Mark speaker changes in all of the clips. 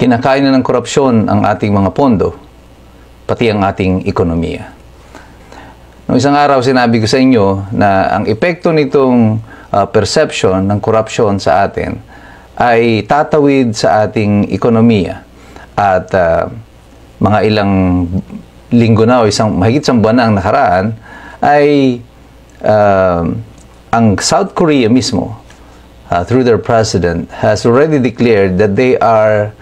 Speaker 1: kinakain na ng korupsyon ang ating mga pondo, pati ang ating ekonomiya. Noong isang araw, sinabi ko sa inyo na ang epekto nitong perception ng korupsyon sa atin ay tatawid sa ating ekonomiya. At mga ilang linggo na o mahigit isang buwan na ang nakaraan, ay ang South Korea mismo, through their president, has already declared that they are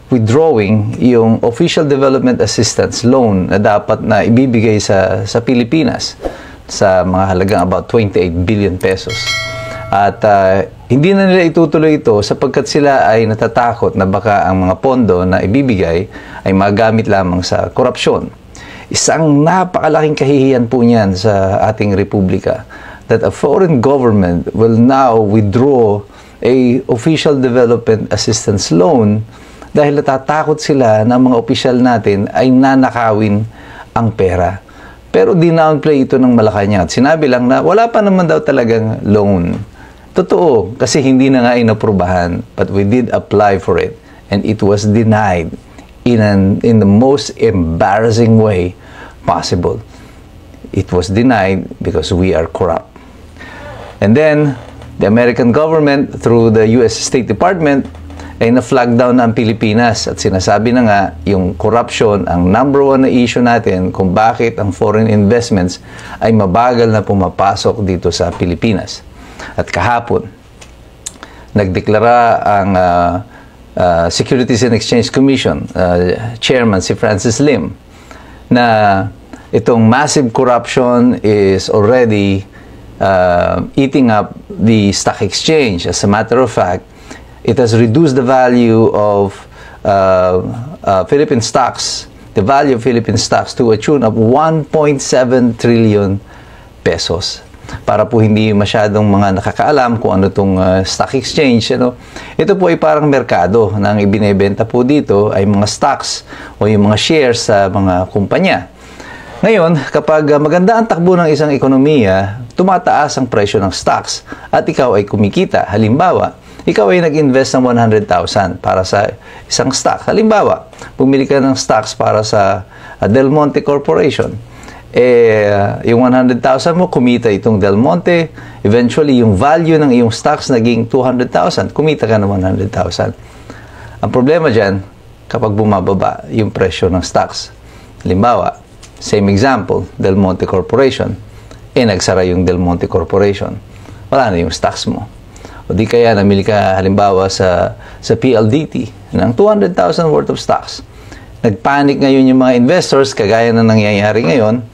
Speaker 1: withdrawing yung official development assistance loan na dapat na ibibigay sa Pilipinas sa mga halagang about 28 billion pesos. At hindi na nila itutuloy ito sapagkat sila ay natatakot na baka ang mga pondo na ibibigay ay magamit lamang sa korupsyon. Isang napakalaking kahihiyan po niyan sa ating republika, that a foreign government will now withdraw a official development assistance loan dahil natatakot sila na mga opisyal natin ay nanakawin ang pera. Pero dinownplay ito ng Malacanang. Sinabi lang na wala pa naman daw talagang loan. Totoo, kasi hindi na nga inaprubahan. But we did apply for it. And it was denied in the most embarrassing way possible. It was denied because we are corrupt. And then, the American government, through the US State Department, ay na-flag down na ang Pilipinas at sinasabi na nga yung corruption ang number one na issue natin kung bakit ang foreign investments ay mabagal na pumapasok dito sa Pilipinas. At kahapon, nagdeklara ang Securities and Exchange Commission chairman si Francis Lim na itong massive corruption is already eating up the stock exchange. As a matter of fact, it has reduced the value of Philippine stocks, the value of Philippine stocks to a tune of 1.7 trillion pesos. Para po hindi masyadong mga nakakaalam kung ano itong stock exchange, ito po ay parang merkado na ang ibinebenta po dito ay mga stocks o yung mga shares sa mga kumpanya. Ngayon, kapag maganda ang takbo ng isang ekonomiya, tumataas ang presyo ng stocks at ikaw ay kumikita. Halimbawa, ikaw ay nag-invest ng 100,000 para sa isang stock. Halimbawa, pumili ka ng stocks para sa Del Monte Corporation. Yung 100,000 mo, kumita itong Del Monte. Eventually, yung value ng iyong stocks naging 200,000. Kumita ka ng 100,000. Ang problema dyan, kapag bumababa yung presyo ng stocks. Halimbawa, same example, Del Monte Corporation. Nagsara yung Del Monte Corporation. Wala na yung stocks mo. O di kaya namili ka halimbawa sa PLDT ng 200,000 worth of stocks. Nagpanic ngayon yung mga investors, kagaya na nangyayari ngayon.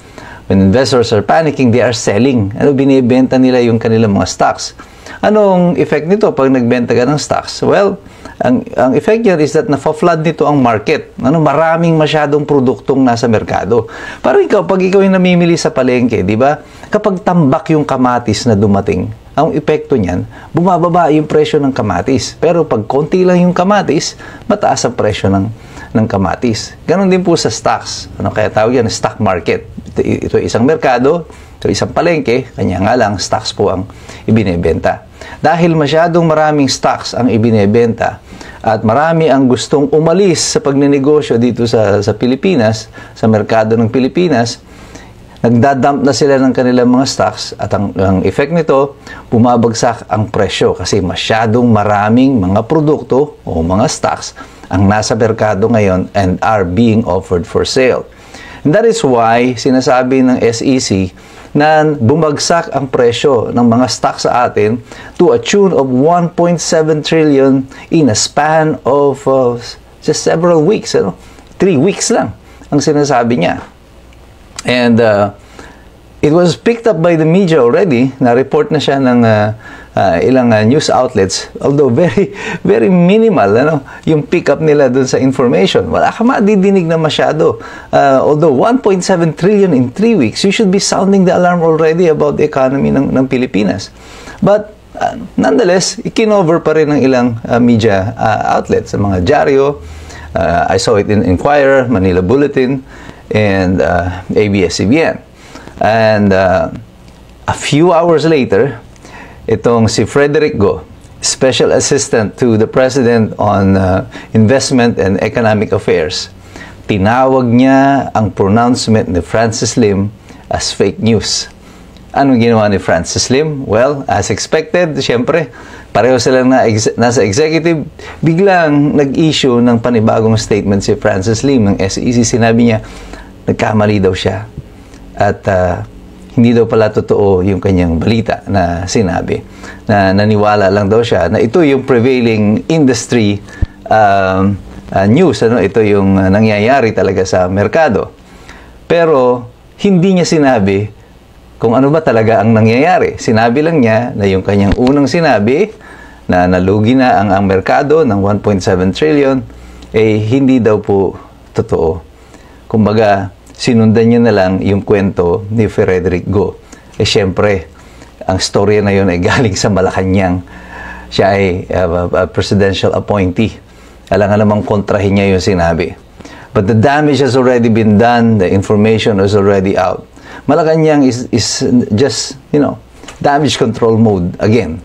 Speaker 1: When investors are panicking, they are selling. Binibenta nila yung kanilang mga stocks. Anong effect nito pag nagbenta ka ng stocks? Well, ang effect niya is that na-flood nito ang market. Maraming masyadong produktong nasa merkado. Parang pag ikaw yung namimili sa palengke, di ba? Kapag tambak yung kamatis na dumating, ang epekto niyan, bumababa yung presyo ng kamatis. Pero pag konti lang yung kamatis, mataas ang presyo ng kamatis. Ganon din po sa stocks. Kaya tawag yan, stock market. Ito isang merkado, ito isang palengke, kanya nga lang, stocks po ang ibinebenta. Dahil masyadong maraming stocks ang ibinebenta at marami ang gustong umalis sa pagnenegosyo dito sa Pilipinas, sa merkado ng Pilipinas, nagdadump na sila ng kanilang mga stocks at ang effect nito, bumabagsak ang presyo kasi masyadong maraming mga produkto o mga stocks ang nasa merkado ngayon and are being offered for sale. And that is why sinasabi ng SEC na bumagsak ang presyo ng mga stocks sa atin to a tune of 1.7 trillion in a span of just several weeks. 3 weeks lang ang sinasabi niya. And it was picked up by the media already. Na-report na siya ng ilang news outlets. Although very, very minimal yung pick up nila dun sa information. Wala ka madidinig na masyado. Although 1.7 trillion in 3 weeks, you should be sounding the alarm already about the economy ng Pilipinas. But nonetheless, ikinover pa rin ng ilang media outlets. Sa mga dyaryo, I saw it in Inquirer, Manila Bulletin, and ABS-CBN. And a few hours later, itong si Frederick Go, Special Assistant to the President on Investment and Economic Affairs, tinawag niya ang pronouncement ni Francis Lim as fake news. Anong ginawa ni Francis Lim? Well, as expected, siyempre, pareho silang nasa executive, biglang nag-issue ng panibagong statement si Francis Lim ng SEC. Sinabi niya, nagkamali daw siya. At hindi daw pala totoo yung kanyang balita na sinabi. Na naniwala lang daw siya na ito yung prevailing industry news. Ito yung nangyayari talaga sa merkado. Pero hindi niya sinabi kung ano ba talaga ang nangyayari. Sinabi lang niya na yung kanyang unang sinabi na nalugi na ang merkado ng 1.7 trillion, hindi daw po totoo. Kumbaga, sinundan niya na lang yung kwento ni Frederick Go. Siyempre, ang storya na yun ay galing sa Malacanang. Siya ay presidential appointee. Alam namang kontrahin niya yung sinabi. But the damage has already been done. The information is already out. Malacanang is just, damage control mode again.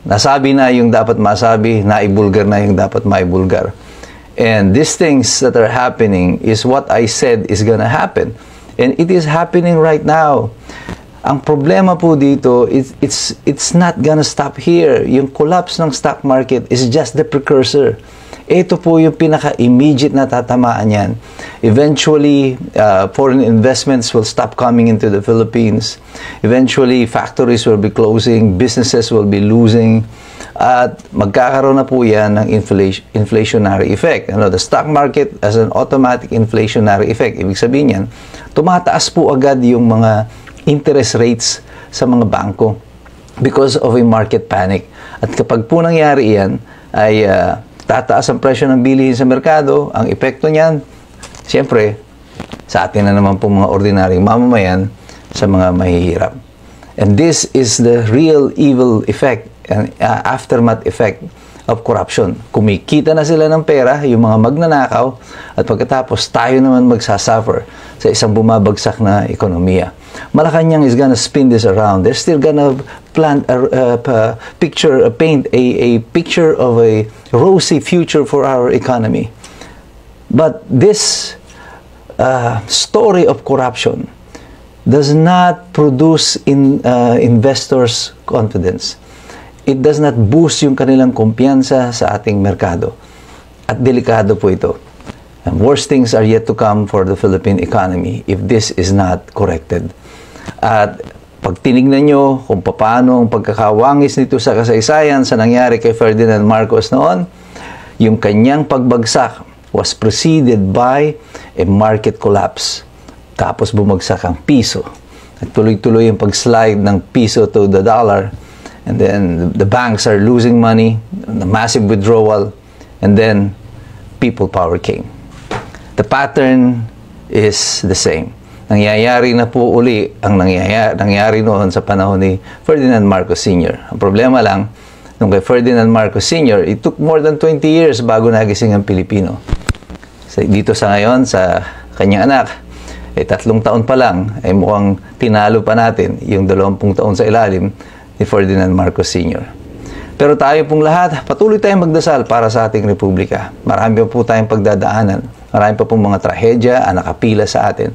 Speaker 1: Nasabi na yung dapat masabi, naibulgar na yung dapat maibulgar. And these things that are happening is what I said is gonna happen. And it is happening right now. Ang problema po dito, it's not gonna stop here. Yung collapse ng stock market is just the precursor. Ito po yung pinaka-immediate na tatamaan yan. Eventually, foreign investments will stop coming into the Philippines. Eventually, factories will be closing, businesses will be losing. At magkakaroon na po yan ng inflationary effect. The stock market as an automatic inflationary effect. Ibig sabihin yan, tumataas po agad yung mga interest rates sa mga bangko because of a market panic. At kapag po nangyari yan, ay tataas ang presyo ng bilihin sa merkado. Ang epekto niyan, siyempre, sa atin na naman po mga ordinaryong mamamayan sa mga mahihirap. And this is the real evil effect and aftermath effect of corruption. Kumikita na sila ng pera, yung mga magnanakaw, at pagkatapos tayo naman magsasuffer sa isang bumabagsak na ekonomiya. Malacanang is gonna spin this around. They're still gonna paint a picture of a rosy future for our economy. But this story of corruption does not produce investors' confidence. It does not boost yung kanilang kumpiyansa sa ating merkado. At delikado po ito. And worse things are yet to come for the Philippine economy if this is not corrected. At pag tinignan nyo kung paano ang pagkakawangis nito sa kasaysayan sa nangyari kay Ferdinand Marcos noon, yung kanyang pagbagsak was preceded by a market collapse. Tapos bumagsak ang piso. At tuloy-tuloy yung pag-slide ng piso to the dollar. And then the banks are losing money, the massive withdrawal, and then people power came. The pattern is the same. Nangyayari na po uli ang nangyayari noon sa panahon ni Ferdinand Marcos Sr. Ang problema lang, nung kay Ferdinand Marcos Sr., it took more than 20 years bago nagising ang Pilipino. Dito sa ngayon, sa kanyang anak, 3 taon pa lang, ay mukhang tinalo pa natin yung 20 taon sa ilalim ni Ferdinand Marcos Sr. Pero tayo pong lahat, patuloy tayong magdasal para sa ating republika. Marami pa po tayong pagdadaanan. Marami pa pong mga trahedya ang nakapila sa atin.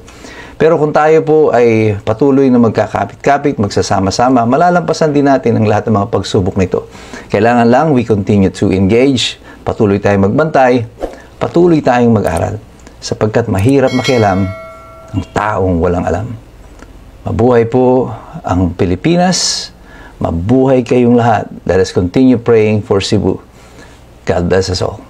Speaker 1: Pero kung tayo po ay patuloy na magkakapit-kapit, magsasama-sama, malalampasan din natin ang lahat ng mga pagsubok nito. Kailangan lang we continue to engage, patuloy tayong magbantay, patuloy tayong mag-aral. Sapagkat mahirap makialam ang taong walang alam. Mabuhay po ang Pilipinas. Mabuhay kayong lahat. Let us continue praying for Cebu. God bless us all.